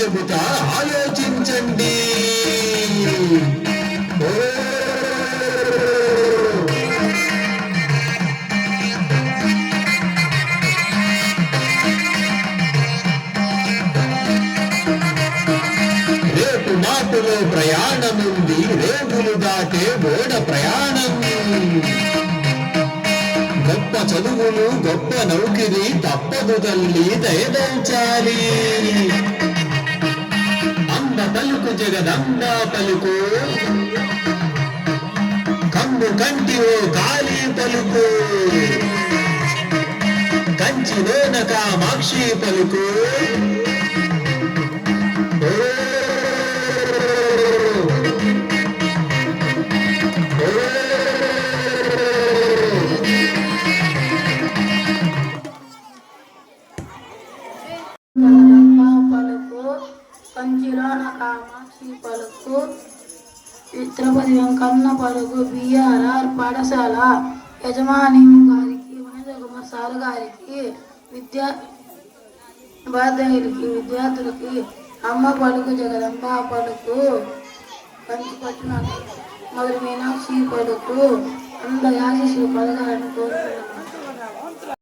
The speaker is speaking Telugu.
చెబుతా ఆలోచించండి. రేపు మాపులో ప్రయాణముంది, రేపులు దాటే ఓడ ప్రయాణం. గొప్ప చదువులు గొప్ప నౌకిరి తప్పదు తల్లి దయదల్చాలి. అంద పలుకు జగదంబ పలుకు, కంబు కంటి ఓ కాళీ పలుకు, కంచిలోన కామాక్షి పలుకు. పలుకు, కంచిలోన కామాక్షి పలుకు, చిత్రపతి వెంకన్న పలుకు. బిఆర్ఆర్ పాఠశాల యజమాని గారికి, మహేంద్ర కుమార్ సార్ గారికి, ఉపాధ్యాయులకి, విద్యార్థులకి అమ్మ పలుకు, జగదంబ పలుకు, కంచిపట్నం మొదటి మీనాక్షి పలుకు, అందరి ఆశీస్సులు కలగాలని కోరుతున్నాను.